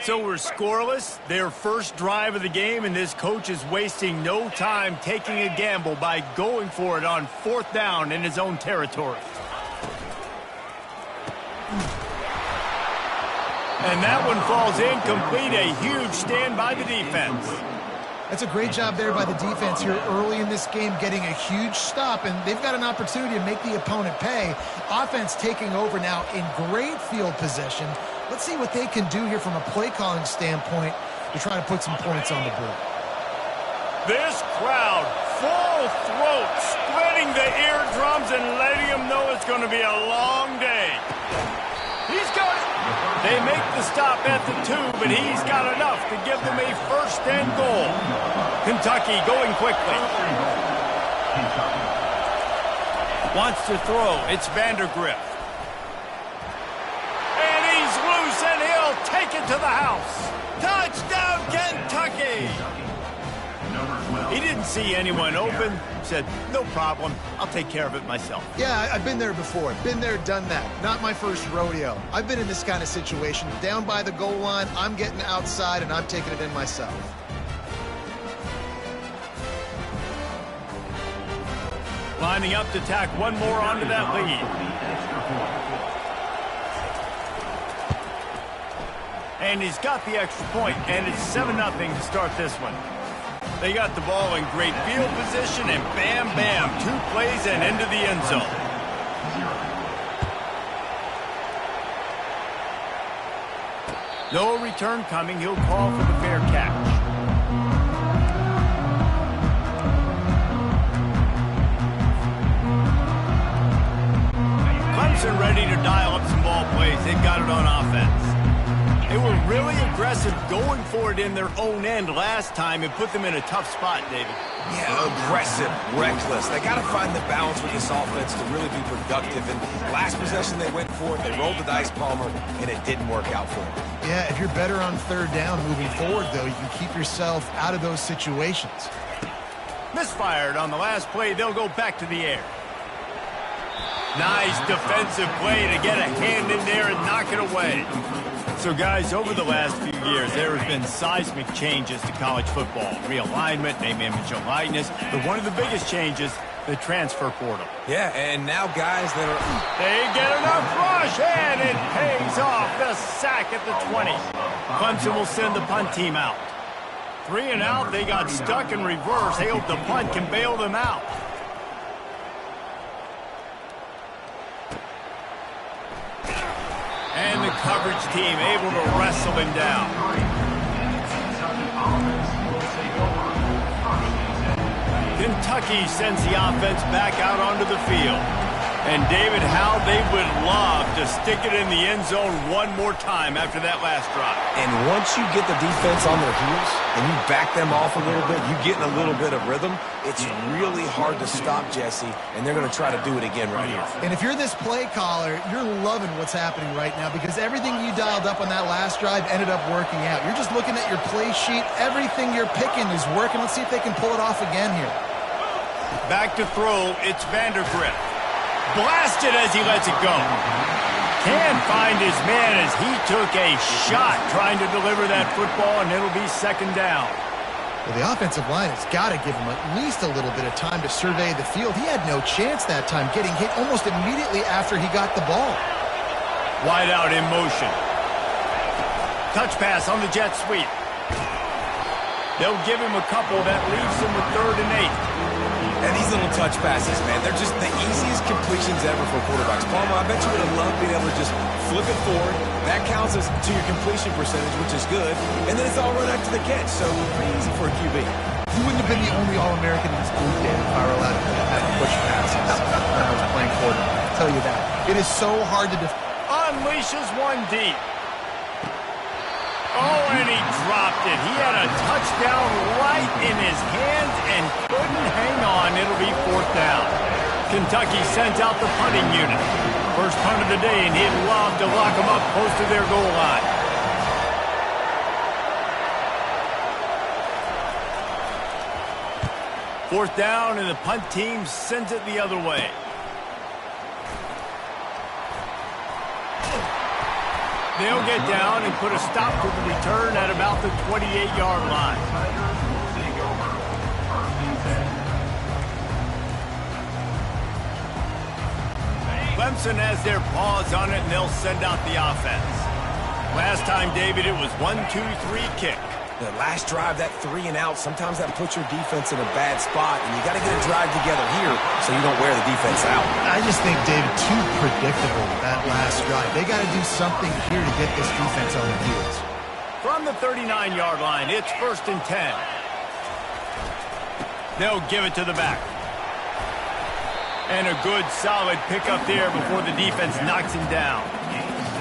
So we're scoreless, their first drive of the game, and this coach is wasting no time taking a gamble by going for it on 4th down in his own territory. And that one falls incomplete, a huge stand by the defense. That's a great job there by the defense here early in this game, getting a huge stop, and they've got an opportunity to make the opponent pay. Offense taking over now in great field position. Let's see what they can do here from a play-calling standpoint to try to put some points on the board. This crowd, full throat, splitting the eardrums and letting them know it's going to be a long day. He's got it. They make the stop at the 2, but he's got enough to give them a 1st and goal. Kentucky going quickly. Wants to throw. It's Vandergrift. And he's loose, and he'll take it to the house. Touchdown, Kentucky! He didn't see anyone open. Said, no problem. I'll take care of it myself. Yeah, I've been there before. Been there, done that. Not my first rodeo. I've been in this kind of situation. Down by the goal line, I'm getting outside, and I'm taking it in myself. Lining up to tack one more onto that lead. And he's got the extra point, and it's 7-0 to start this one. They got the ball in great field position, and bam, bam, 2 plays and into the end zone. No return coming. He'll call for the fair catch. Clemson ready to dial up some ball plays. They've got it on offense. They were really aggressive going for it in their own end last time and put them in a tough spot, David. Yeah, aggressive, reckless. They got to find the balance with this offense to really be productive. And last possession they went for it, they rolled the dice, Palmer, and it didn't work out for them. Yeah, if you're better on 3rd down moving forward, though, you can keep yourself out of those situations. Misfired on the last play. They'll go back to the air. Nice defensive play to get a hand in there and knock it away. So, guys, over the last few years, there has been seismic changes to college football. Realignment, name, image, and likeness. But one of the biggest changes, the transfer portal. Yeah, and now guys that are... They get enough rush, and it pays off. The sack at the 20. Clemson will send the punt team out. 3 and out, they got stuck in reverse. They hope the punt can bail them out. And the coverage team able to wrestle him down. Kentucky sends the offense back out onto the field. And David, how they would love to stick it in the end zone one more time after that last drive. And once you get the defense on their heels and you back them off a little bit, you get in a little bit of rhythm, it's really hard to stop, Jesse, and they're going to try to do it again right here. And if you're this play caller, you're loving what's happening right now because everything you dialed up on that last drive ended up working out. You're just looking at your play sheet. Everything you're picking is working. Let's see if they can pull it off again here. Back to throw, it's Vandergrift. Blasted as he lets it go. Can't find his man as he took a shot trying to deliver that football, and it'll be 2nd down. Well, the offensive line has got to give him at least a little bit of time to survey the field. He had no chance that time, getting hit almost immediately after he got the ball. Wide out in motion. Touch pass on the jet sweep. They'll give him a couple that leaves him with 3rd and 8. And these little touch passes, man, they're just the easiest completions ever for quarterbacks. Palmer, I bet you would have loved being able to just flip it forward. That counts as to your completion percentage, which is good. And then it's all run out to the catch, so pretty easy for a QB. You wouldn't have been the only All-American in this group, Dan, if I were allowed to have push passes when I was playing quarterback. I'll tell you that. It is so hard to unleashes one deep. Oh, and he dropped it. He had a touchdown right in his hands and couldn't hang on. It'll be 4th down. Kentucky sends out the punting unit. First punt of the day, and he'd love to lock them up close to their goal line. Fourth down, and the punt team sends it the other way. They'll get down and put a stop to the return at about the 28-yard line. Clemson has their paws on it, and they'll send out the offense. Last time, David, it was 1-2-3 kick. The last drive, that 3 and out, sometimes that puts your defense in a bad spot, and you got to get a drive together here so you don't wear the defense out. I just think, David, too predictable that last drive. They got to do something here to get this defense on their heels. From the 39-yard line, it's 1st and 10. They'll give it to the back. And a good, solid pickup there before the defense knocks him down.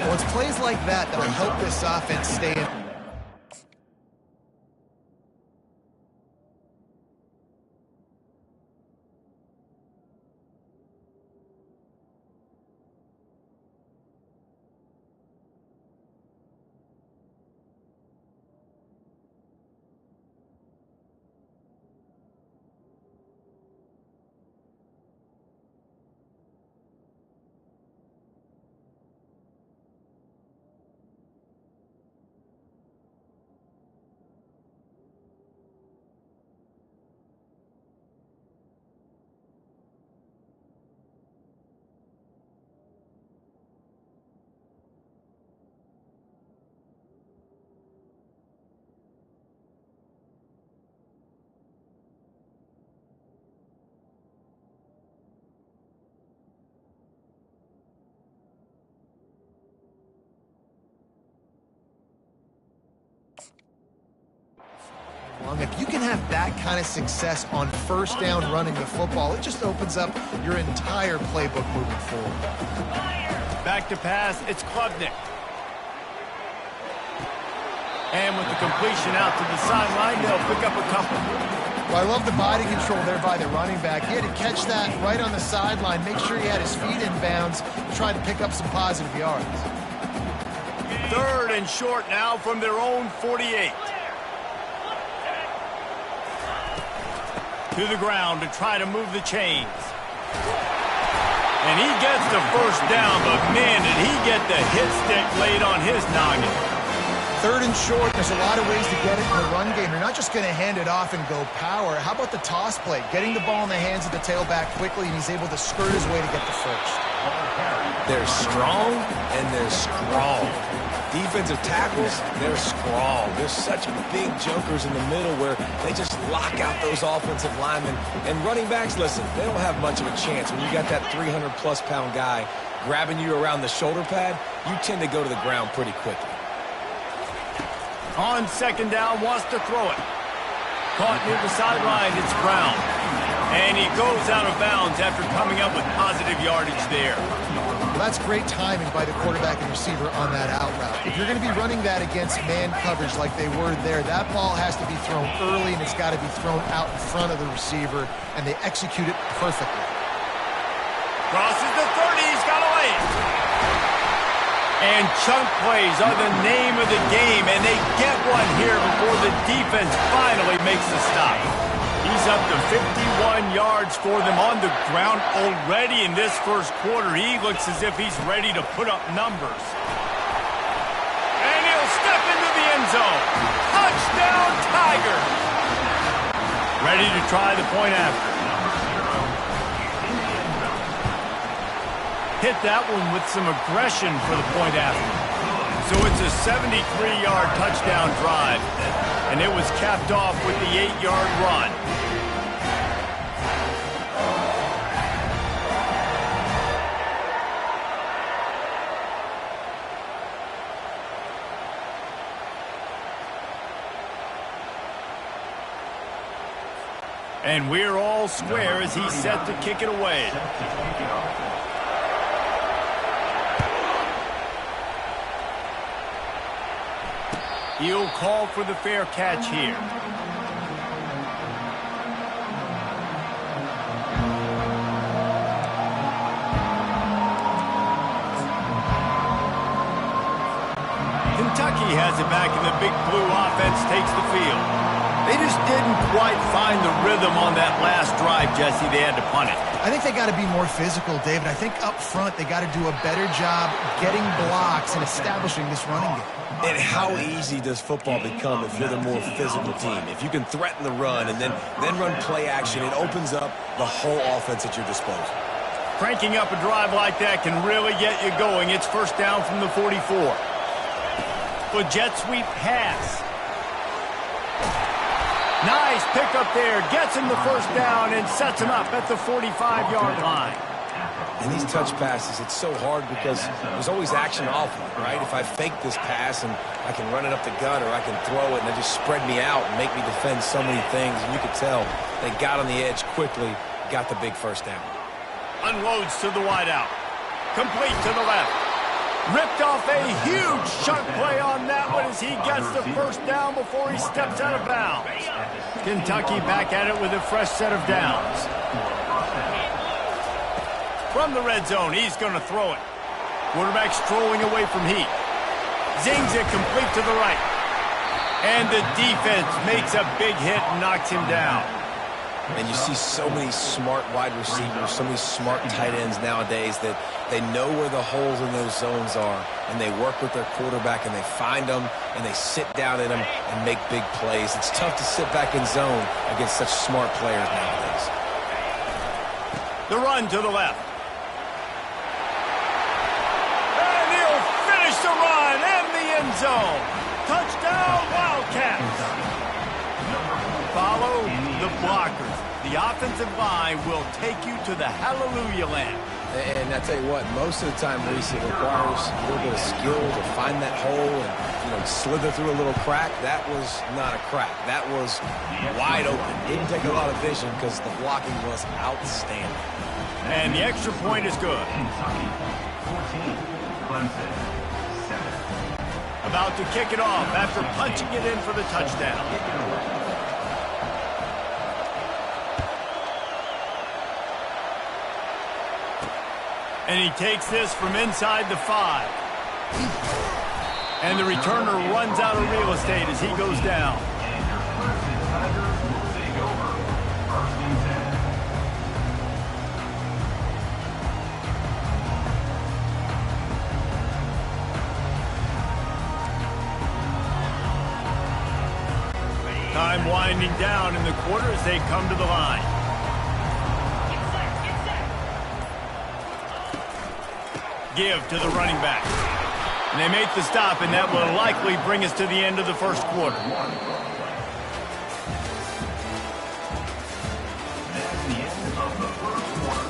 Well, it's plays like that that'll help this offense stay in. If you can have that kind of success on 1st down running the football, it just opens up your entire playbook moving forward. Back to pass, it's Klubnik. And with the completion out to the sideline, they'll pick up a couple. Well, I love the body control there by the running back. He had to catch that right on the sideline, make sure he had his feet in bounds, try to pick up some positive yards. 3rd and short now from their own 48. To the ground to try to move the chains. And he gets the 1st down, but man, did he get the hit stick laid on his noggin. 3rd and short, there's a lot of ways to get it in the run game. You're not just going to hand it off and go power. How about the toss play? Getting the ball in the hands of the tailback quickly, and he's able to skirt his way to get the 1st. They're strong, and they're scrawl. Defensive tackles, they're scrawl. There's such big junkers in the middle where they just lock out those offensive linemen. And running backs, listen, they don't have much of a chance. When you got that 300-plus pound guy grabbing you around the shoulder pad, you tend to go to the ground pretty quickly. On 2nd down, wants to throw it. Caught near the sideline, it's Brown. And he goes out of bounds after coming up with positive yardage there. Well, that's great timing by the quarterback and receiver on that out route. If you're going to be running that against man coverage like they were there, that ball has to be thrown early, and it's got to be thrown out in front of the receiver, and they execute it perfectly. Crosses the 30, he's got a lane. And chunk plays are the name of the game, and they get one here before the defense finally makes the stop. He's up to 51 yards for them on the ground already in this 1st quarter. He looks as if he's ready to put up numbers. And he'll step into the end zone. Touchdown, Tiger. Ready to try the point after. Hit that one with some aggression for the point after. So it's a 73-yard touchdown drive, and it was capped off with the 8-yard run. And we're all square as he's set to kick it away. He'll call for the fair catch here. Kentucky has it back, and the Big Blue offense takes the field. They just didn't quite find the rhythm on that last drive, Jesse. They had to punt it. I think they got to be more physical, David. I think up front they got to do a better job getting blocks and establishing this running game. And how easy does football become if you're the more physical team? If you can threaten the run and then run play action, it opens up the whole offense at your disposal. Cranking up a drive like that can really get you going. It's first down from the 44. A jet sweep pass. Nice pickup there. Gets him the first down and sets him up at the 45-yard line. And these touch passes, it's so hard because there's always action off of it, right? If I fake this pass and I can run it up the gut or I can throw it and it just spread me out and make me defend so many things. And you could tell they got on the edge quickly, got the big first down. Unloads to the wideout. Complete to the left. Ripped off a huge chunk play on that one as he gets the first down before he steps out of bounds. Kentucky back at it with a fresh set of downs. From the red zone, he's going to throw it. Quarterback strolling away from heat. Zings it complete to the right. And the defense makes a big hit and knocks him down. And you see so many smart wide receivers, so many smart tight ends nowadays that they know where the holes in those zones are, and they work with their quarterback, and they find them, and they sit down in them and make big plays. It's tough to sit back in zone against such smart players nowadays. The run to the left. And he'll finish the run and the end zone. Touchdown, Wildcats. Follow the blockers. The offensive line will take you to the hallelujah land. And I tell you what, most of the time, Reese, it requires a little bit of skill to find that hole and, slither through a little crack. That was not a crack. That was wide open. Didn't take a lot of vision because the blocking was outstanding. And the extra point is good. Clemson, 7. About to kick it off after punching it in for the touchdown. And he takes this from inside the 5. And the returner runs out of real estate as he goes down. Time winding down in the quarter as they come to the line. Give to the running back. And they make the stop, and that will likely bring us to the end of the first quarter. That's the end of the first quarter.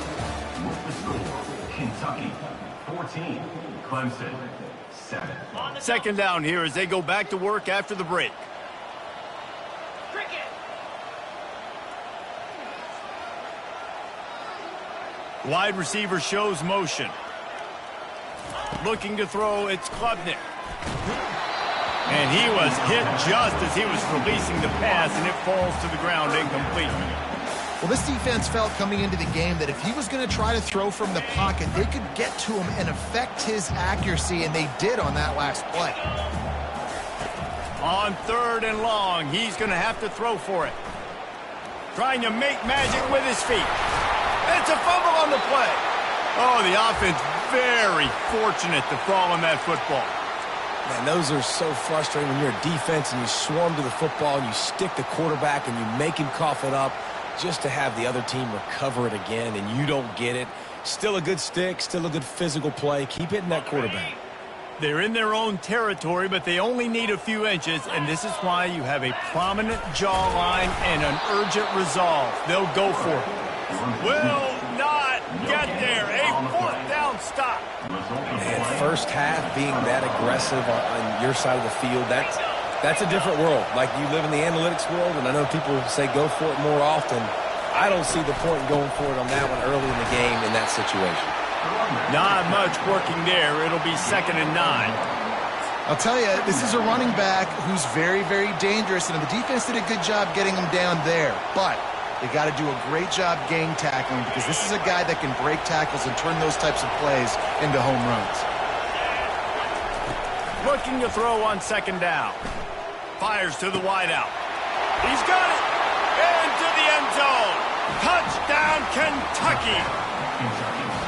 With the score, Kentucky 14, Clemson 7. Second down here as they go back to work after the break. Wide receiver shows motion. Looking to throw, it's Klubnik. And he was hit just as he was releasing the pass, and it falls to the ground incomplete. Well, this defense felt coming into the game that if he was going to try to throw from the pocket, they could get to him and affect his accuracy, and they did on that last play. On 3rd and long, he's going to have to throw for it. Trying to make magic with his feet. It's a fumble on the play. Oh, the offense very fortunate to fall on that football. Man, those are so frustrating when you're a defense and you swarm to the football and you stick the quarterback and you make him cough it up just to have the other team recover it again and you don't get it. Still a good stick, still a good physical play. Keep hitting that quarterback. They're in their own territory, but they only need a few inches, and this is why you have a prominent jawline and an urgent resolve. They'll go for it. Will not get there. A 4th down stop. And first half being that aggressive on your side of the field, that's a different world. Like you live in the analytics world, and I know people say go for it more often. I don't see the point in going for it on that one early in the game in that situation. Not much working there. It'll be 2nd and 9. I'll tell you, this is a running back who's very, very dangerous, and the defense did a good job getting him down there. But they got to do a great job gang tackling because this is a guy that can break tackles and turn those types of plays into home runs. Looking to throw on 2nd down. Fires to the wideout. He's got it. Into the end zone. Touchdown, Kentucky.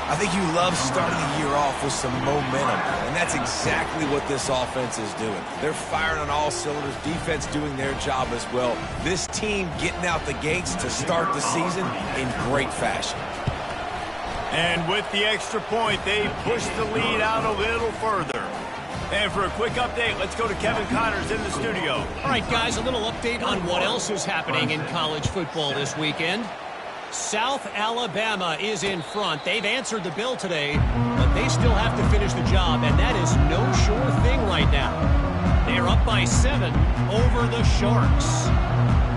I think you love starting the year off with some momentum, and that's exactly what this offense is doing. They're firing on all cylinders, defense doing their job as well. This team getting out the gates to start the season in great fashion. And with the extra point, they push the lead out a little further. And for a quick update, let's go to Kevin Connors in the studio. All right, guys, a little update on what else is happening in college football this weekend. South Alabama is in front. They've answered the bell today, but they still have to finish the job, and that is no sure thing right now. They're up by 7 over the Sharks.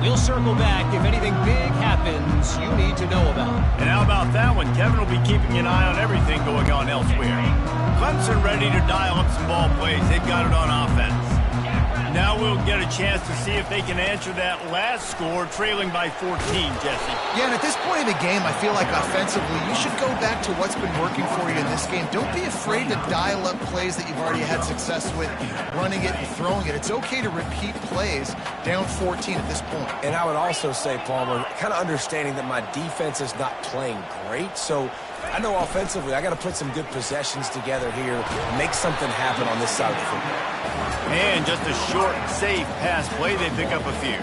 We'll circle back if anything big happens you need to know about. And how about that one? Kevin will be keeping an eye on everything going on elsewhere. Clemson ready to dial up some ball plays. They've got it on offense. Now we'll get a chance to see if they can answer that last score, trailing by 14, Jesse. Yeah, and at this point in the game, I feel like offensively, you should go back to what's been working for you in this game. Don't be afraid to dial up plays that you've already had success with, running it and throwing it. It's okay to repeat plays down 14 at this point. And I would also say, Palmer, kind of understanding that my defense is not playing great, so I know offensively I got to put some good possessions together here, make something happen on this side of the football. And just a short, safe pass play, they pick up a few.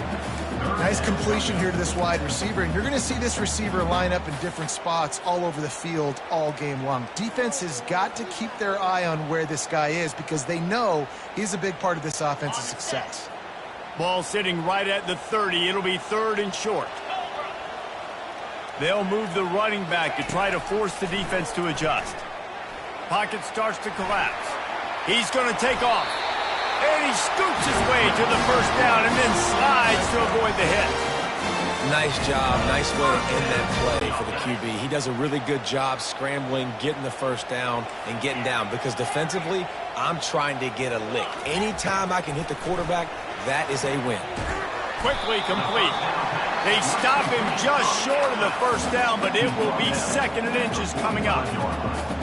Nice completion here to this wide receiver, and you're going to see this receiver line up in different spots all over the field all game long. Defense has got to keep their eye on where this guy is because they know he's a big part of this offense's success. Ball sitting right at the 30. It'll be 3rd and short. They'll move the running back to try to force the defense to adjust. Pocket starts to collapse. He's going to take off. And he scoops his way to the first down and then slides to avoid the hit. Nice job. Nice way to end that play for the QB. He does a really good job scrambling, getting the first down, and getting down. Because defensively, I'm trying to get a lick. Anytime I can hit the quarterback, that is a win. Quickly complete. They stop him just short of the first down, but it will be 2nd and inches coming up.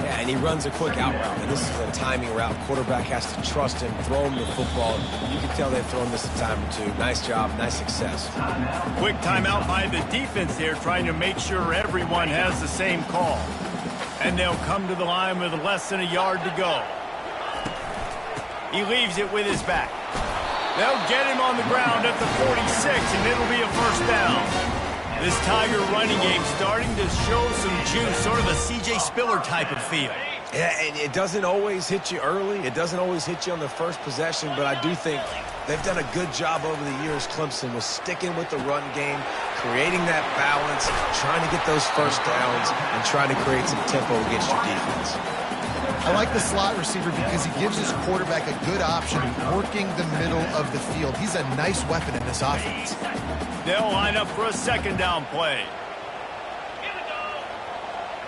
Yeah, and he runs a quick out route, and this is a timing route. Quarterback has to trust him, throw him the football. You can tell they've thrown this a time or two. Nice job, nice success. Quick timeout by the defense there, trying to make sure everyone has the same call. And they'll come to the line with less than a yard to go. He leaves it with his back. They'll get him on the ground at the 46, and it'll be a first down. This Tiger running game starting to show some juice, sort of a C.J. Spiller type of feel. Yeah, and it doesn't always hit you early. It doesn't always hit you on the first possession, but I do think they've done a good job over the years, Clemson, with sticking with the run game, creating that balance, trying to get those first downs, and trying to create some tempo against your defense. I like the slot receiver because he gives his quarterback a good option working the middle of the field. He's a nice weapon in this offense. They'll line up for a 2nd down play.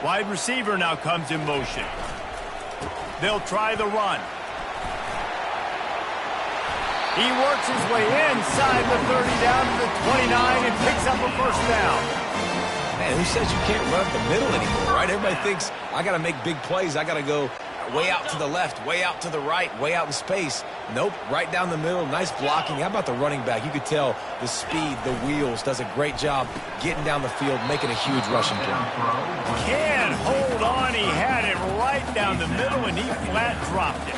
Wide receiver now comes in motion. They'll try the run. He works his way inside the 30 down to the 29 and picks up a first down. Man, who says you can't run the middle anymore, right? Everybody thinks I got to make big plays. I got to go way out to the left, way out to the right, way out in space. Nope, right down the middle, nice blocking. How about the running back? You could tell the speed, the wheels, does a great job getting down the field, making a huge rushing play. Can't hold on. He had it right down the middle, and he flat dropped it.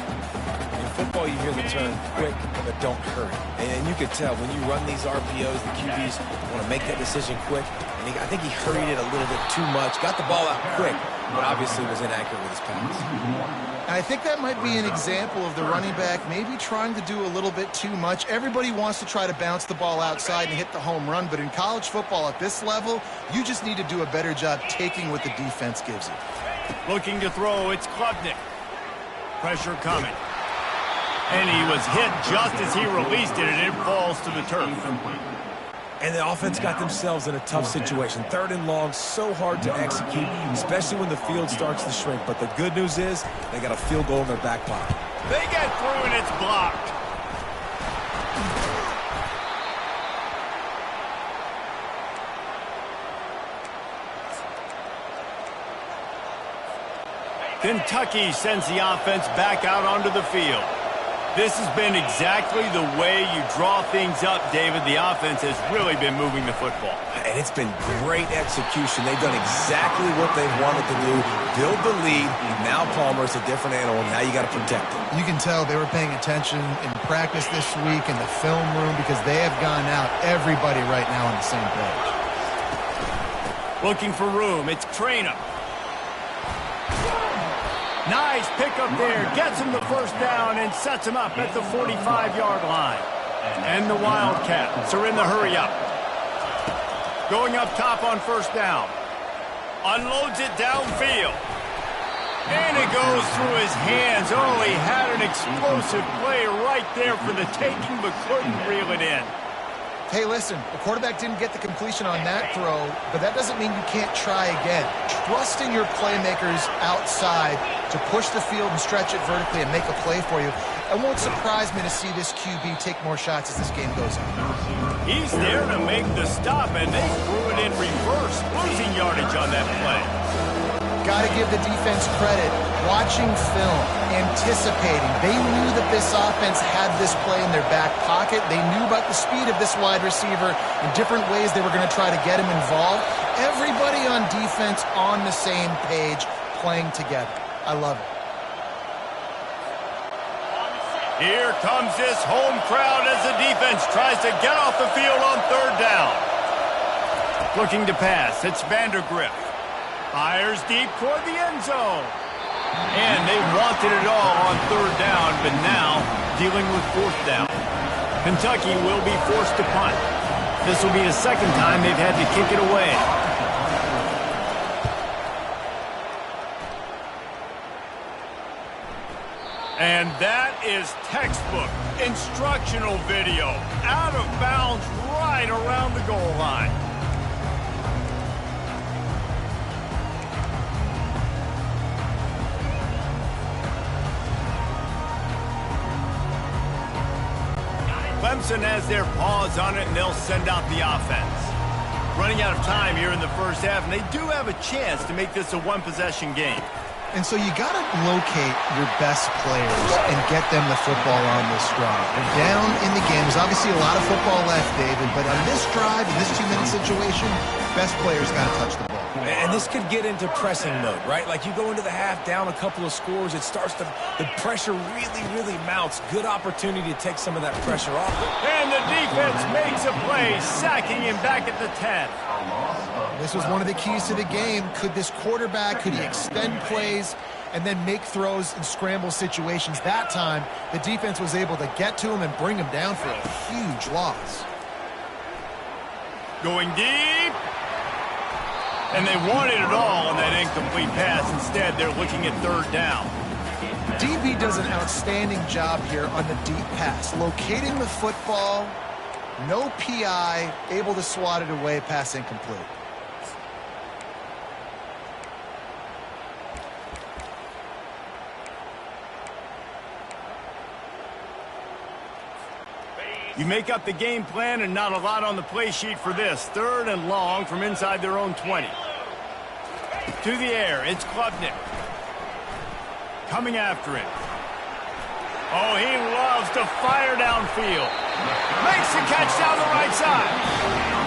In football, you hear the term quick, but don't hurry. And you could tell when you run these RPOs, the QBs want to make that decision quick. And I think he hurried it a little bit too much, got the ball out quick, but obviously was inaccurate with his pass. I think that might be an example of the running back maybe trying to do a little bit too much. Everybody wants to try to bounce the ball outside and hit the home run, but in college football at this level, you just need to do a better job taking what the defense gives you. Looking to throw, it's Klubnik. Pressure coming. And he was hit just as he released it, and it falls to the turf. And the offense got themselves in a tough situation. 3rd and long, so hard to execute, especially when the field starts to shrink. But the good news is they got a field goal in their back pocket. They get through, and it's blocked. Kentucky sends the offense back out onto the field. This has been exactly the way you draw things up, David. The offense has really been moving the football. And it's been great execution. They've done exactly what they've wanted to do, build the lead. Now Palmer's a different animal. Now you got to protect him. You can tell they were paying attention in practice this week in the film room because they have gone out, everybody right now on the same page. Looking for room. It's Trainer. Nice pickup there. Gets him the first down and sets him up at the 45-yard line. And the Wildcats are in the hurry-up. Going up top on first down. Unloads it downfield. And it goes through his hands. Oh, he had an explosive play right there for the taking, but couldn't reel it in. Hey, listen, the quarterback didn't get the completion on that throw, but that doesn't mean you can't try again. Trust in your playmakers outside to push the field and stretch it vertically and make a play for you. It won't surprise me to see this QB take more shots as this game goes on. He's there to make the stop, and they threw it in reverse, losing yardage on that play. Got to give the defense credit. Watching film, anticipating. They knew that this offense had this play in their back pocket. They knew about the speed of this wide receiver and different ways they were going to try to get him involved. Everybody on defense on the same page, playing together. I love it. Here comes this home crowd as the defense tries to get off the field on third down. Looking to pass, it's Vandergrift. Fires deep toward the end zone. And they wanted it all on third down, but now dealing with fourth down. Kentucky will be forced to punt. This will be the second time they've had to kick it away. And that is textbook instructional video. Out of bounds right around the goal line. Clemson has their paws on it, and they'll send out the offense. Running out of time here in the first half, and they do have a chance to make this a one-possession game. And so you got to locate your best players and get them the football on this drive. They're down in the game. There's obviously a lot of football left, David, but on this drive, in this 2-minute situation, best players got to touch the ball. And this could get into pressing mode, right? Like you go into the half down a couple of scores, it starts to, the pressure really mounts. Good opportunity to take some of that pressure off. And the defense makes a play, sacking him back at the 10. This was one of the keys to the game. Could this quarterback, could he extend plays and then make throws in scramble situations? That time, the defense was able to get to him and bring him down for a huge loss. Going deep. And they wanted it all on that incomplete pass. Instead, they're looking at third down. DB does an outstanding job here on the deep pass. Locating the football, no PI, able to swat it away, pass incomplete. You make up the game plan and not a lot on the play sheet for this. Third and long from inside their own 20. To the air, it's Klubnik. Coming after it. Oh, he loves to fire downfield. Makes the catch down the right side.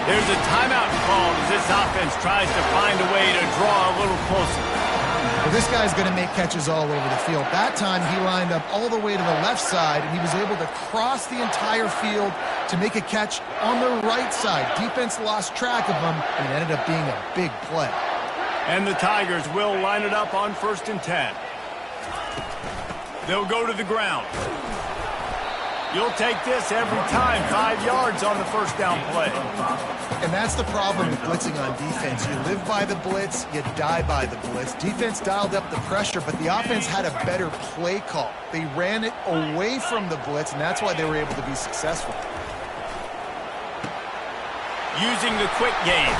There's a timeout called as this offense tries to find a way to draw a little closer. Well, this guy's going to make catches all over the field. That time, he lined up all the way to the left side, and he was able to cross the entire field to make a catch on the right side. Defense lost track of him, and it ended up being a big play. And the Tigers will line it up on 1st and 10. They'll go to the ground. You'll take this every time. 5 yards on the first down play. And that's the problem with blitzing on defense. You live by the blitz, you die by the blitz. Defense dialed up the pressure, but the offense had a better play call. They ran it away from the blitz, and that's why they were able to be successful. Using the quick game.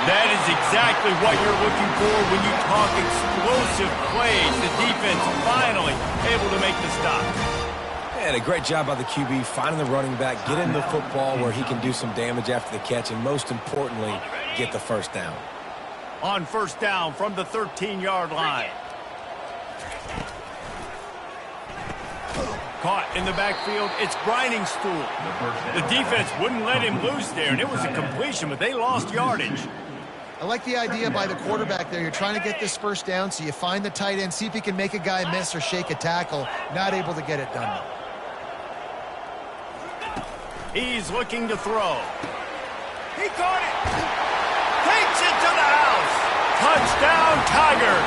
That is exactly what you're looking for when you talk explosive plays. The defense finally able to make the stop. And a great job by the QB, finding the running back, getting the football where he can do some damage after the catch, and most importantly, get the first down. On first down from the 13-yard line. Caught in the backfield. It's grinding stool. The defense wouldn't let him loose there, and it was a completion, but they lost yardage. I like the idea by the quarterback there. You're trying to get this first down, so you find the tight end, see if he can make a guy miss or shake a tackle. Not able to get it done. He's looking to throw. He caught it. Takes it to the house. Touchdown, Tigers.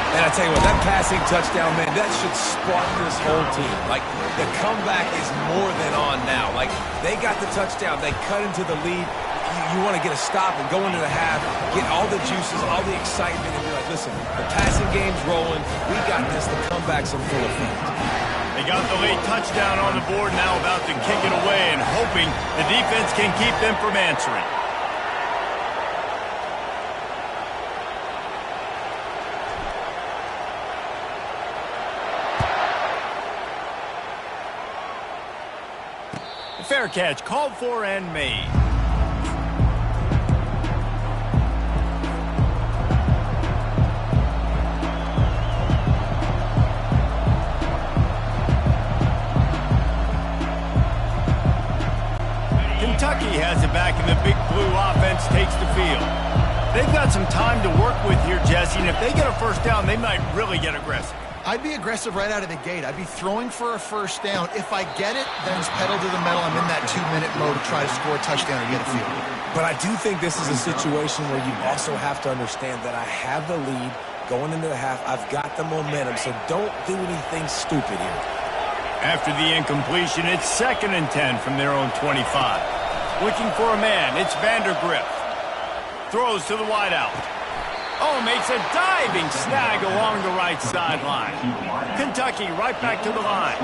And I tell you what, that passing touchdown, man, that should spark this whole team. Like, the comeback is more than on now. Like, they got the touchdown. They cut into the lead. You want to get a stop and go into the half, get all the juices, all the excitement, and be like, listen, the passing game's rolling. We got this. The comeback's in full effect. They got the late touchdown on the board, now about to kick it away and hoping the defense can keep them from answering. Fair catch, called for and made. Kentucky has it back, and the big blue offense takes the field. They've got some time to work with here, Jesse, and if they get a first down, they might really get aggressive. I'd be aggressive right out of the gate. I'd be throwing for a first down. If I get it, then it's pedal to the metal. I'm in that 2-minute mode to try to score a touchdown and get a field goal. But I do think this is a situation where you also have to understand that I have the lead going into the half. I've got the momentum, so don't do anything stupid here. After the incompletion, it's 2nd and 10 from their own 25. Looking for a man, it's Vandergrift. Throws to the wideout. Oh, makes a diving snag along the right sideline. Kentucky right back to the line.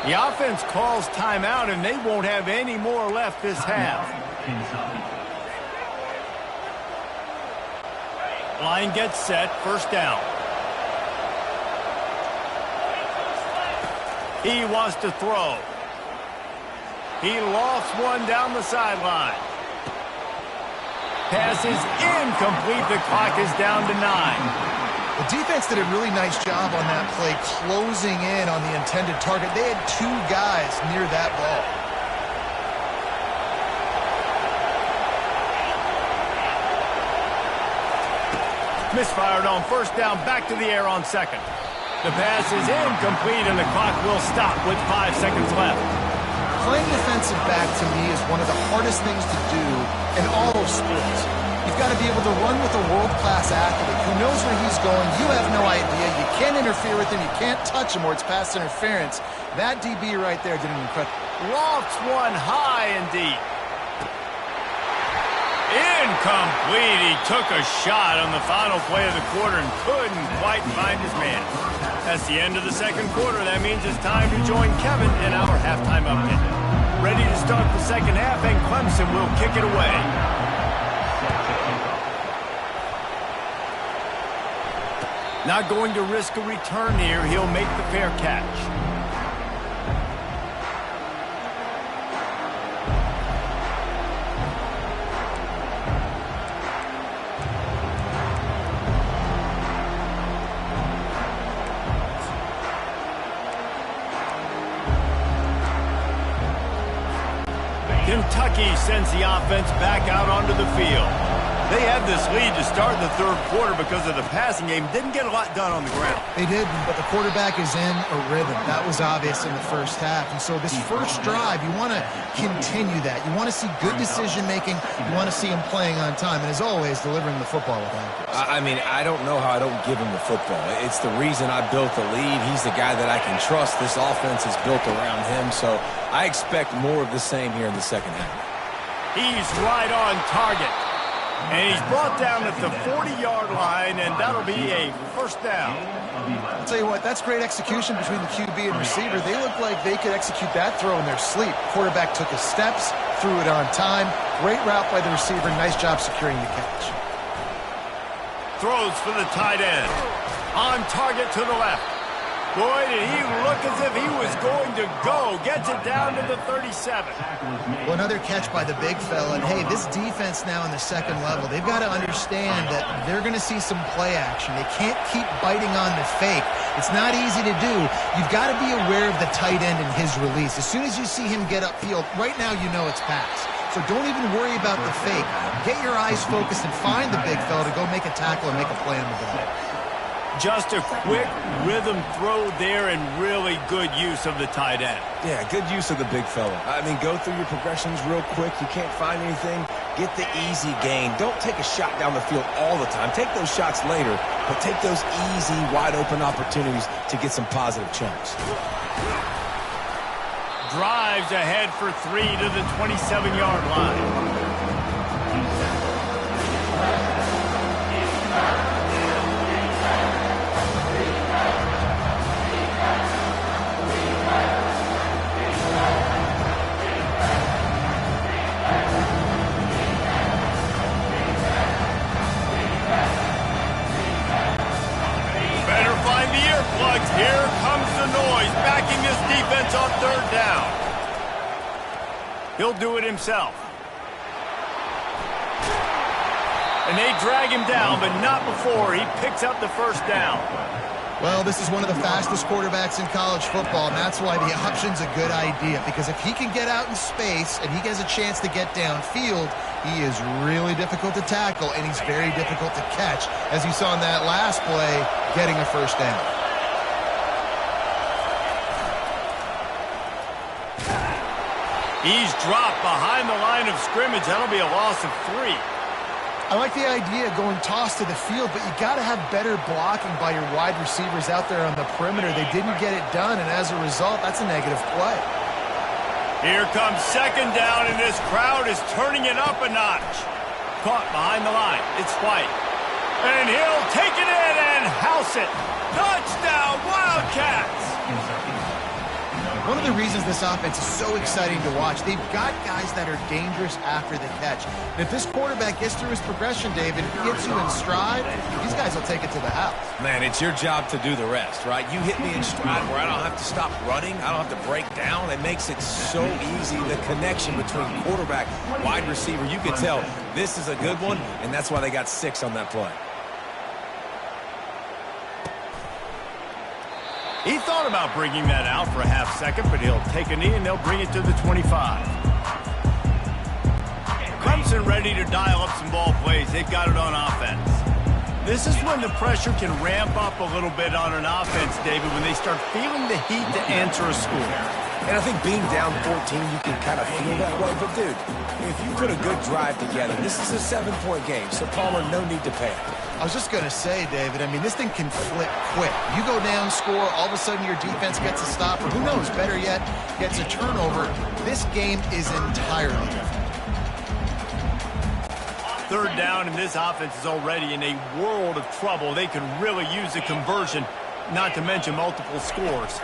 The offense calls timeout, and they won't have any more left this half. Line gets set, first down. He wants to throw. He lofts one down the sideline. Pass is incomplete. The clock is down to 9. The defense did a really nice job on that play, closing in on the intended target. They had 2 guys near that ball. Misfired on first down, back to the air on 2nd. The pass is incomplete, and the clock will stop with 5 seconds left. Playing defensive back, to me, is one of the hardest things to do in all of sports. You've got to be able to run with a world-class athlete who knows where he's going. You have no idea. You can't interfere with him. You can't touch him, or it's pass interference. That DB right there did an incredible. Lofts one high and deep. Incomplete. He took a shot on the final play of the quarter and couldn't quite find his man. That's the end of the 2nd quarter. That means it's time to join Kevin in our halftime update. Ready to start the 2nd half, and Clemson will kick it away. Not going to risk a return here. He'll make the fair catch. Kentucky sends the offense back out onto the field. They had this lead to start the 3rd quarter because of the passing game. Didn't get a lot done on the ground. They didn't, but the quarterback is in a rhythm. That was obvious in the first half. And so this first drive, you want to continue that. You want to see good decision-making. You want to see him playing on time. And as always, delivering the football with accuracy. I mean, I don't know how I don't give him the football. It's the reason I built the lead. He's the guy that I can trust. This offense is built around him. So I expect more of the same here in the 2nd half. He's right on target. And he's brought down at the 40-yard line, and that'll be a first down. I'll tell you what, that's great execution between the QB and receiver. They look like they could execute that throw in their sleep. Quarterback took his steps, threw it on time. Great route by the receiver. Nice job securing the catch. Throws for the tight end. On target to the left. Boy, did he look as if he was going to go. Gets it down to the 37. Well, another catch by the big fella. And, hey, this defense now in the second level, they've got to understand that they're going to see some play action. They can't keep biting on the fake. It's not easy to do. You've got to be aware of the tight end and his release. As soon as you see him get upfield, right now you know it's pass. So don't even worry about the fake. Get your eyes focused and find the big fella to go make a tackle and make a play on the ball. Just a quick rhythm throw there and really good use of the tight end. Yeah, good use of the big fella. I mean, go through your progressions real quick. You can't find anything. Get the easy gain. Don't take a shot down the field all the time. Take those shots later, but take those easy, wide-open opportunities to get some positive chunks. Drives ahead for 3 to the 27-yard line. Here comes the noise, backing this defense on third down. He'll do it himself. And they drag him down, but not before he picks up the first down. Well, this is one of the fastest quarterbacks in college football, and that's why the option's a good idea. Because if he can get out in space and he gets a chance to get downfield, he is really difficult to tackle, and he's very difficult to catch. As you saw in that last play, getting a first down. He's dropped behind the line of scrimmage. That'll be a loss of 3. I like the idea of going toss to the field, but you got to have better blocking by your wide receivers out there on the perimeter. They didn't get it done, and as a result, that's a negative play. Here comes second down, and this crowd is turning it up a notch. Caught behind the line. It's White. And he'll take it in and house it. Touchdown, Wildcats! One of the reasons this offense is so exciting to watch, they've got guys that are dangerous after the catch. And if this quarterback gets through his progression, David, gets you in stride, these guys will take it to the house. Man, it's your job to do the rest, right? You hit me in stride where I don't have to stop running. I don't have to break down. It makes it so easy, the connection between quarterback, wide receiver. You can tell this is a good one, and that's why they got 6 on that play. He thought about bringing that out for a half second, but he'll take a knee and they'll bring it to the 25. Clemson ready to dial up some ball plays. They've got it on offense. This is when the pressure can ramp up a little bit on an offense, David, when they start feeling the heat to answer a score. And I think being down 14, you can kind of feel that way. But, dude, if you put a good drive together, this is a 7-point game, so Palmer, no need to panic. I was just going to say, David, I mean, this thing can flip quick. You go down, score, all of a sudden your defense gets a stop, or who knows, better yet, gets a turnover. This game is entirely different. Third down, and this offense is already in a world of trouble. They can really use a conversion, not to mention multiple scores.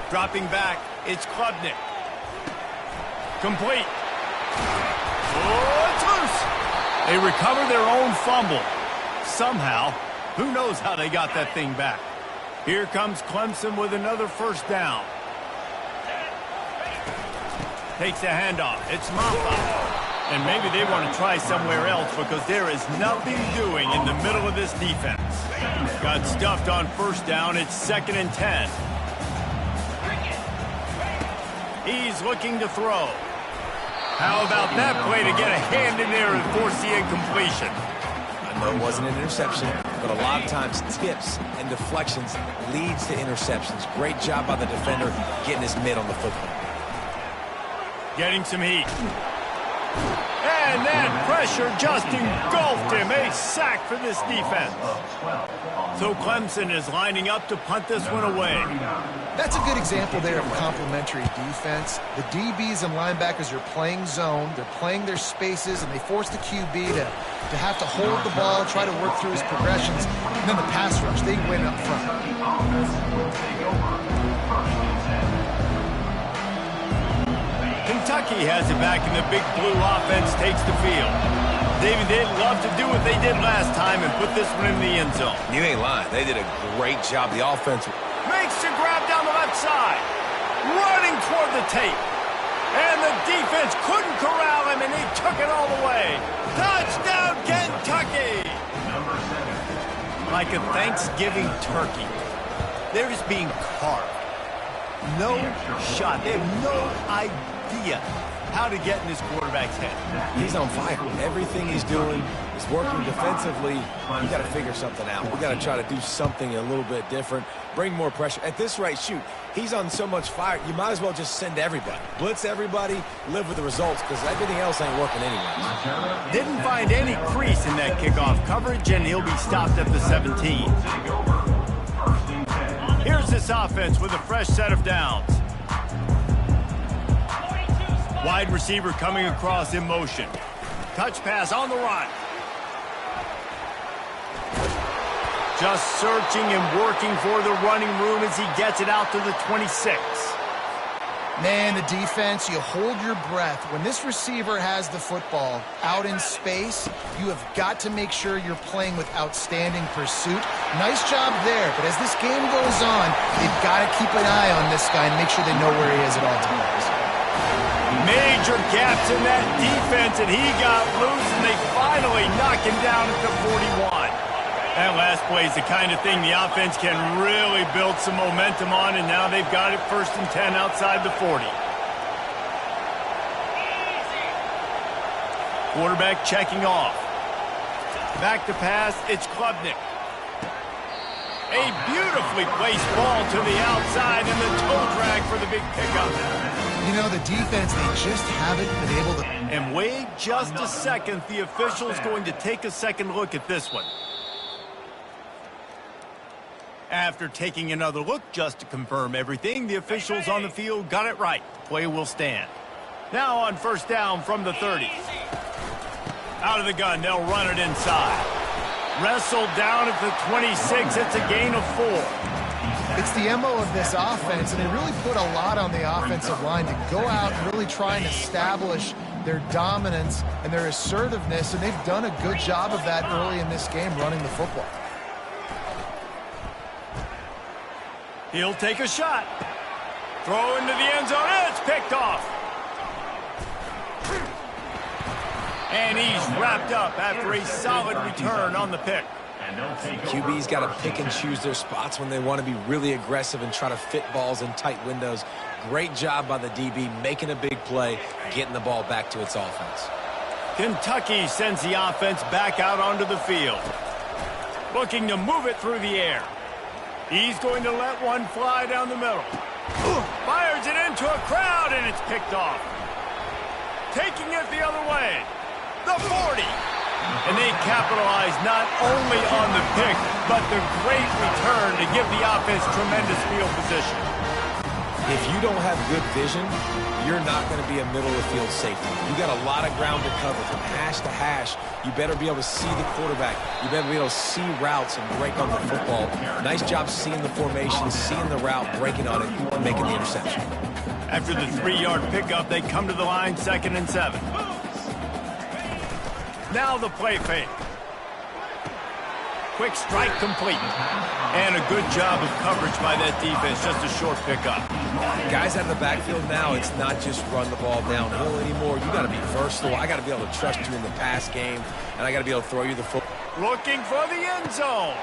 Dropping back, it's Klubnik. Complete. Oh, it's loose. They recover their own fumble. Somehow, who knows how they got that thing back. Here comes Clemson with another first down. Takes a handoff. It's Maffa. And maybe they want to try somewhere else because there is nothing doing in the middle of this defense. Got stuffed on first down. It's 2nd and 10. He's looking to throw. How about that play to get a hand in there and force the incompletion? I know it wasn't an interception, but a lot of times tips and deflections leads to interceptions. Great job by the defender getting his mitt on the football. Getting some heat. And that pressure just engulfed him. A sack for this defense. So Clemson is lining up to punt this one away. That's a good example there of complementary defense. The DBs and linebackers are playing zone. They're playing their spaces, and they force the QB to have to hold the ball, try to work through his progressions. And then the pass rush, they win up front. Kentucky has it back, and the big blue offense takes the field. David, they'd love to do what they did last time and put this one in the end zone. You ain't lying. They did a great job. The offense makes the grab outside, running toward the tape. And the defense couldn't corral him, and he took it all the way. Touchdown, Kentucky! Number 7. Like a Thanksgiving turkey, they're just being carved. No shot. They have no idea how to get in this quarterback's head. He's on fire. Everything he's doing is working defensively. You got to figure something out. We got to try to do something a little bit different. Bring more pressure. At this rate, shoot, he's on so much fire, you might as well just send everybody. Blitz everybody, live with the results, because everything else ain't working anyway. Didn't find any crease in that kickoff coverage, and he'll be stopped at the 17. Here's this offense with a fresh set of downs. Wide receiver coming across in motion. Touch pass on the run. Just searching and working for the running room as he gets it out to the 26. Man, the defense, you hold your breath. When this receiver has the football out in space, you have got to make sure you're playing with outstanding pursuit. Nice job there, but as this game goes on, they've got to keep an eye on this guy and make sure they know where he is at all times. Major gaps in that defense, and he got loose, and they finally knock him down at the 41. That last play is the kind of thing the offense can really build some momentum on, and now they've got it 1st and 10 outside the 40. Quarterback checking off. Back to pass, it's Klubnik. A beautifully placed ball to the outside, and the toe drag for the big pickup. You know, the defense, they just haven't been able to... And wait just a second, the official's going to take a second look at this one. After taking another look just to confirm everything, the officials on the field got it right. Play will stand. Now on 1st down from the 30. Out of the gun, they'll run it inside. Wrestled down at the 26. It's a gain of 4. It's the MO of this offense, and they really put a lot on the offensive line to go out and really try and establish their dominance and their assertiveness, and they've done a good job of that early in this game running the football. He'll take a shot. Throw into the end zone. It's picked off. And he's wrapped up after a solid return on the pick. QB's got to pick and choose their spots when they want to be really aggressive and try to fit balls in tight windows. Great job by the DB making a big play, getting the ball back to its offense. Kentucky sends the offense back out onto the field. Looking to move it through the air. He's going to let one fly down the middle. Fires it into a crowd, and it's picked off. Taking it the other way. The 40. And they capitalize not only on the pick, but the great return to give the offense tremendous field position. If you don't have good vision, you're not going to be a middle-of-the-field safety. You got a lot of ground to cover from hash to hash. You better be able to see the quarterback. You better be able to see routes and break on the football. Nice job seeing the formation, seeing the route, breaking on it, and making the interception. After the 3-yard pickup, they come to the line 2nd and 7. Now the play fake. Quick strike complete. And a good job of coverage by that defense. Just a short pickup. Guys out of the backfield now, it's not just run the ball downhill anymore. You got to be versatile. I got to be able to trust you in the pass game, and I got to be able to throw you the football. Looking for the end zone.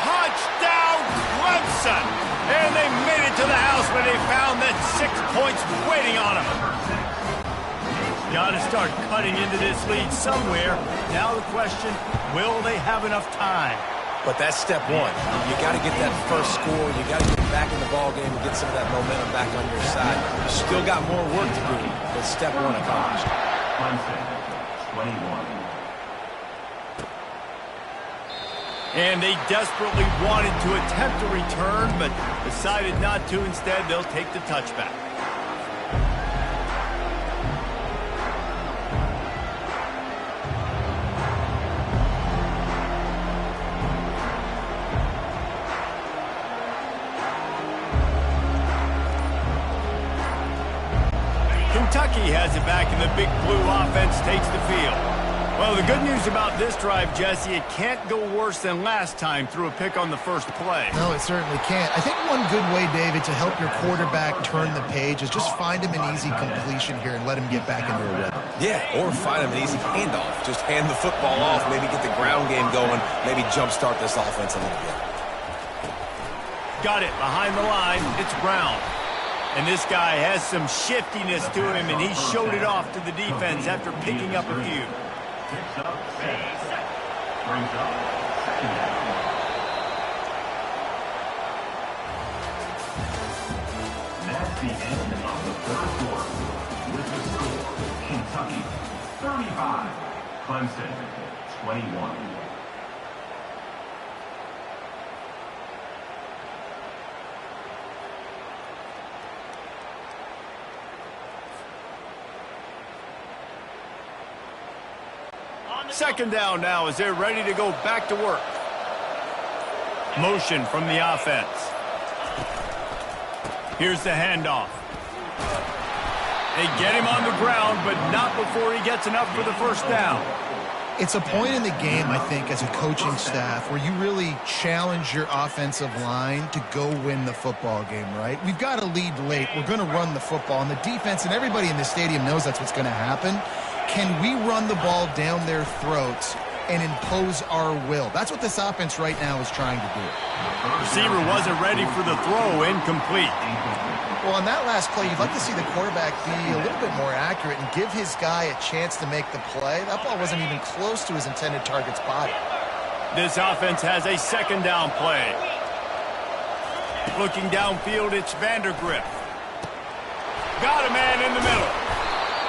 Touchdown, Clemson. And they made it to the house when they found that 6 points waiting on them. Got to start cutting into this lead somewhere. Now the question, will they have enough time? But that's step one. You got to get that first score. You got to get back in the ball game and get some of that momentum back on your side. You still got more work to do, but step one accomplished. Clemson, 21. And they desperately wanted to attempt a return, but decided not to. Instead, they'll take the touchback. Kentucky has it back, and the big blue offense takes the field. Well, the good news about this drive, Jesse, it can't go worse than last time through a pick on the first play. No, it certainly can't. I think one good way, David, to help your quarterback turn the page is just find him an easy completion here and let him get back into a rhythm. Yeah, or find him an easy handoff. Just hand the football off, maybe get the ground game going, maybe jumpstart this offense a little bit. Got it behind the line. It's Brown. And this guy has some shiftiness to him, and he showed it off to the defense after picking up a few. Picks up 6. Brings up 2nd down. That's the end of the 3rd quarter. With the score, Kentucky 35, Clemson 21. Second down now as they're ready to go back to work. Motion from the offense. Here's the handoff. They get him on the ground, but not before he gets enough for the first down. It's a point in the game, I think, as a coaching staff where you really challenge your offensive line to go win the football game, right? We've got to lead late. We're going to run the football, and the defense and everybody in the stadium knows that's what's going to happen. Can we run the ball down their throats and impose our will? That's what this offense right now is trying to do. Receiver wasn't ready for the throw, incomplete. Well, on that last play, you'd like to see the quarterback be a little bit more accurate and give his guy a chance to make the play. That ball wasn't even close to his intended target's body. This offense has a second down play. Looking downfield, it's Vandergrift. Got a man in the middle.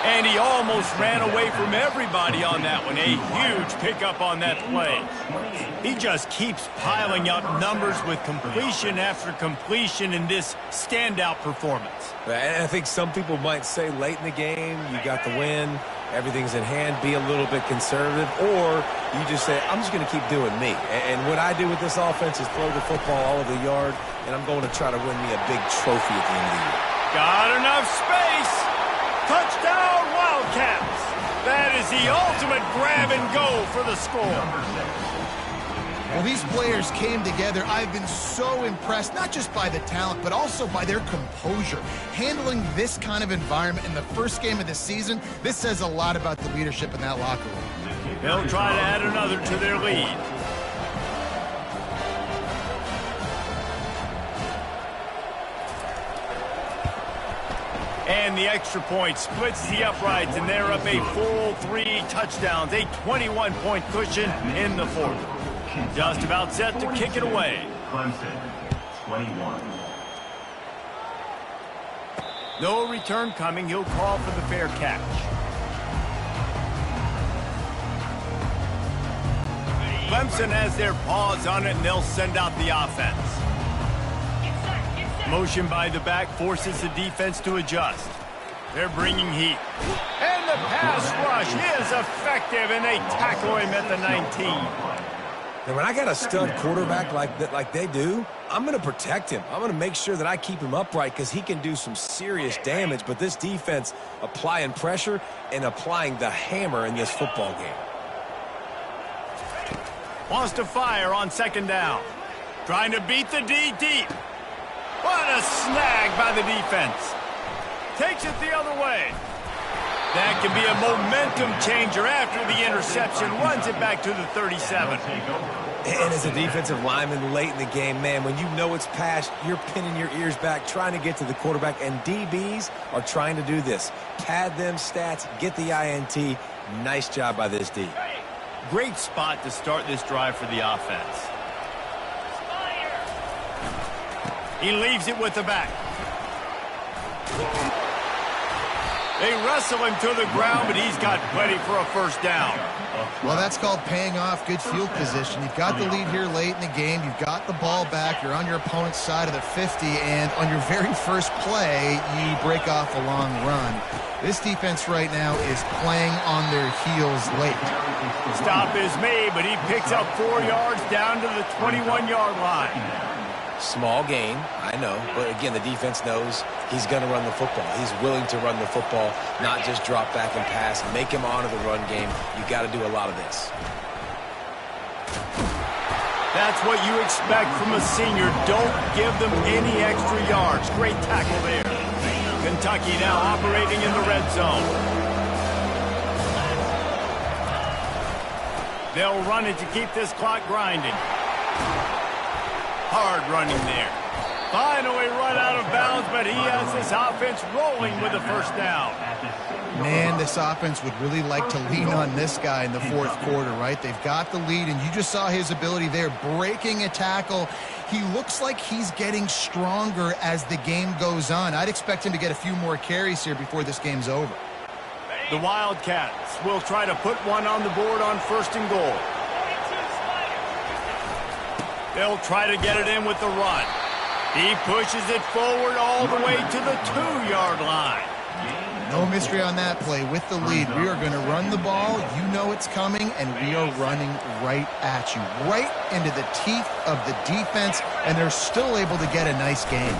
And he almost ran away from everybody on that one. A huge pickup on that play. He just keeps piling up numbers with completion after completion in this standout performance. And I think some people might say late in the game, you got the win, everything's in hand, be a little bit conservative, or you just say, I'm just going to keep doing me. And what I do with this offense is throw the football all over the yard, and I'm going to try to win me a big trophy at the end of the year. Got enough space. Touchdown, Wildcats! That is the ultimate grab and go for the score. Well, these players came together. I've been so impressed, not just by the talent, but also by their composure. Handling this kind of environment in the first game of the season, this says a lot about the leadership in that locker room. They'll try to add another to their lead. And the extra point splits the uprights, and they're up a full 3 touchdowns, a 21-point cushion in the fourth. Just about set to kick it away. Clemson 21. No return coming. He'll call for the fair catch. Clemson has their paws on it, and they'll send out the offense. Motion by the back forces the defense to adjust. They're bringing heat. And the pass rush is effective, and they tackle him at the 19. And when I got a stud quarterback like they do, I'm going to protect him. I'm going to make sure that I keep him upright because he can do some serious damage. But this defense applying pressure and applying the hammer in this football game. Wants to fire on second down. Trying to beat the D deep. What a snag by the defense. Takes it the other way. That can be a momentum changer after the interception. Runs it back to the 37. And as a defensive lineman late in the game, man, when you know it's past, you're pinning your ears back, trying to get to the quarterback. And DBs are trying to do this. Pad them stats, get the INT. Nice job by this D. Great spot to start this drive for the offense. He leaves it with the back. They wrestle him to the ground, but he's got plenty for a first down. Well, that's called paying off good field position. You've got the lead here late in the game. You've got the ball back. You're on your opponent's side of the 50, and on your very first play, you break off a long run. This defense right now is playing on their heels late. Stop is made, but he picks up 4 yards down to the 21-yard line. Small game, I know. But, again, the defense knows he's going to run the football. He's willing to run the football, not just drop back and pass. Make him honor the run game. You got to do a lot of this. That's what you expect from a senior. Don't give them any extra yards. Great tackle there. Kentucky now operating in the red zone. They'll run it to keep this clock grinding. Hard running there. Finally run out of bounds, but he has this offense rolling with the first down. Man, this offense would really like to lean on this guy in the fourth quarter, right? They've got the lead, and you just saw his ability there, breaking a tackle. He looks like he's getting stronger as the game goes on. I'd expect him to get a few more carries here before this game's over. The Wildcats will try to put one on the board on 1st and goal. They'll try to get it in with the run. He pushes it forward all the way to the 2-yard line. No mystery on that play. With the lead, we are going to run the ball. You know it's coming, and we are running right at you, right into the teeth of the defense, and they're still able to get a nice gain.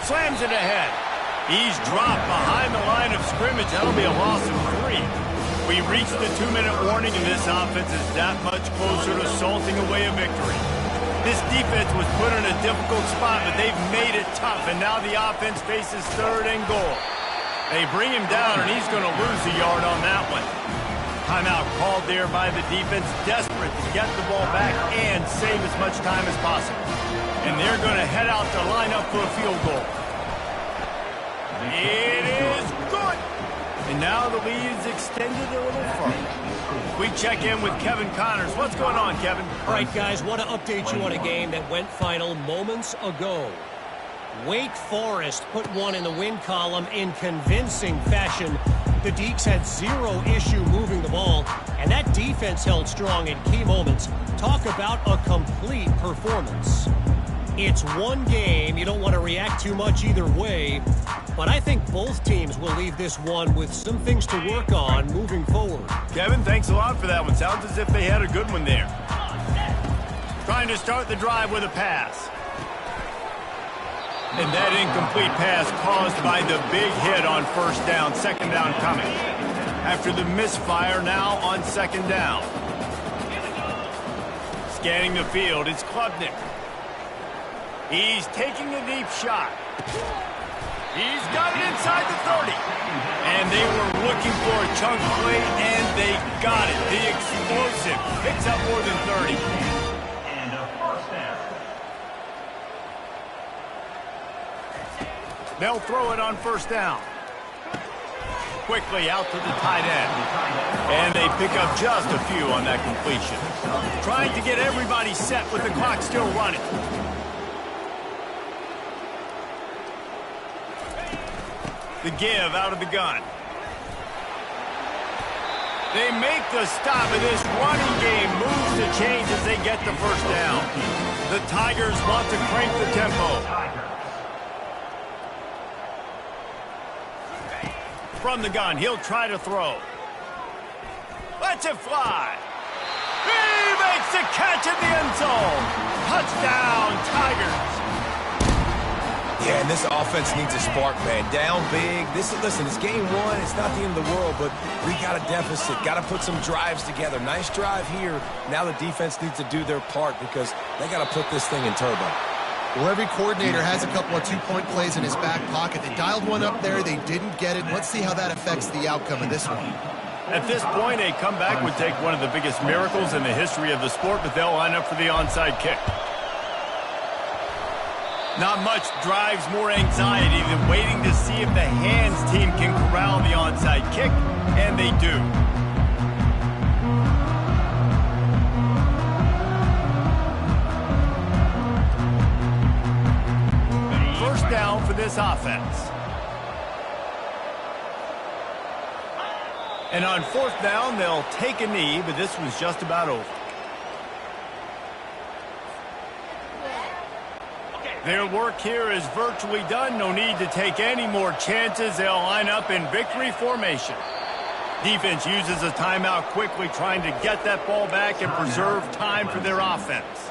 Slams it ahead. He's dropped behind the line of scrimmage. That'll be a loss of 3. We reached the 2-minute warning, and this offense is that much closer to salting away a victory. This defense was put in a difficult spot, but they've made it tough, and now the offense faces 3rd and goal. They bring him down, and he's going to lose a yard on that one. Timeout called there by the defense, desperate to get the ball back and save as much time as possible. And they're going to head out to line up for a field goal. It is good. And now the lead is extended a little further. We check in with Kevin Connors. What's going on, Kevin? All right, guys, want to update you on a game that went final moments ago. Wake Forest put one in the win column in convincing fashion. The Deacs had 0 issue moving the ball, and that defense held strong in key moments. Talk about a complete performance. It's one game. You don't want to react too much either way, but I think both teams will leave this one with some things to work on moving forward. Kevin, thanks a lot for that one. Sounds as if they had a good one there. Trying to start the drive with a pass. And that incomplete pass caused by the big hit on 1st down, 2nd down coming. After the misfire, now on 2nd down. Scanning the field, it's Klubnik. He's taking a deep shot. He's got it inside the 30. And they were looking for a chunk play, and they got it. The explosive picks up more than 30. And a 1st down. They'll throw it on 1st down. Quickly out to the tight end. And they pick up just a few on that completion. Trying to get everybody set with the clock still running. The give out of the gun. They make the stop, and this running game moves the chains as they get the 1st down. The Tigers want to crank the tempo. From the gun, he'll try to throw. Lets it fly. He makes the catch in the end zone. Touchdown, Tigers. Yeah, and this offense needs a spark, man. Down big. Listen, it's game 1. It's not the end of the world, but we got a deficit. Got to put some drives together. Nice drive here. Now the defense needs to do their part because they got to put this thing in turbo. Well, every coordinator has a couple of 2-point plays in his back pocket. They dialed one up there. They didn't get it. Let's see how that affects the outcome of this one. At this point, a comeback would take one of the biggest miracles in the history of the sport, but they'll line up for the onside kick. Not much drives more anxiety than waiting to see if the hands team can corral the onside kick, and they do. First down for this offense. And on 4th down, they'll take a knee, but this was just about over. Their work here is virtually done. No need to take any more chances. They'll line up in victory formation. Defense uses a timeout quickly, trying to get that ball back and preserve time for their offense.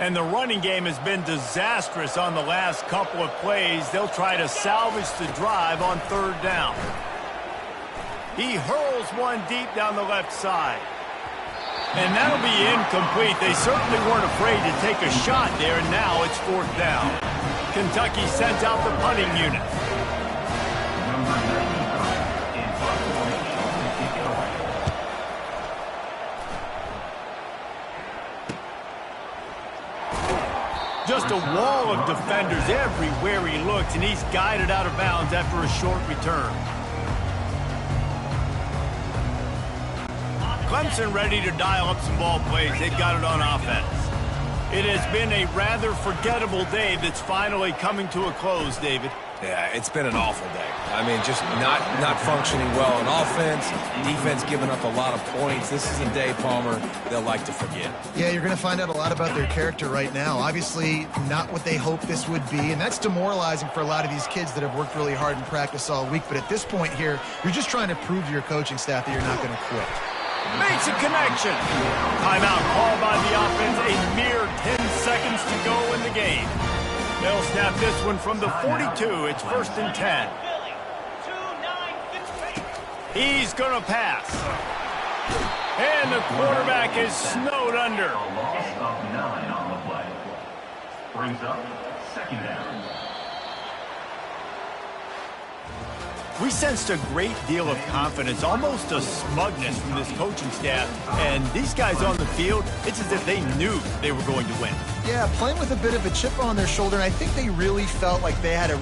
And the running game has been disastrous on the last couple of plays. They'll try to salvage the drive on 3rd down. He hurls one deep down the left side. And that'll be incomplete. They certainly weren't afraid to take a shot there, and now it's 4th down. Kentucky sends out the punting unit. Number 95 in formation to kick it away. Just a wall of defenders everywhere he looks, and he's guided out of bounds after a short return. Clemson ready to dial up some ball plays. They've got it on offense. It has been a rather forgettable day that's finally coming to a close, David. Yeah, it's been an awful day. I mean, just not functioning well on offense. Defense giving up a lot of points. This is a day, Palmer, they'll like to forget. Yeah, you're going to find out a lot about their character right now. Obviously, not what they hoped this would be, and that's demoralizing for a lot of these kids that have worked really hard in practice all week. But at this point here, you're just trying to prove to your coaching staff that you're not going to quit. Makes a connection. Timeout called by the offense. A mere 10 seconds to go in the game. They'll snap this one from the 42. It's 1st and 10. He's going to pass. And the quarterback is snowed under. A loss of 9 on the play. Brings up 2nd down. We sensed a great deal of confidence, almost a smugness from this coaching staff. And these guys on the field, it's as if they knew they were going to win. Yeah, playing with a bit of a chip on their shoulder, and I think they really felt like they had a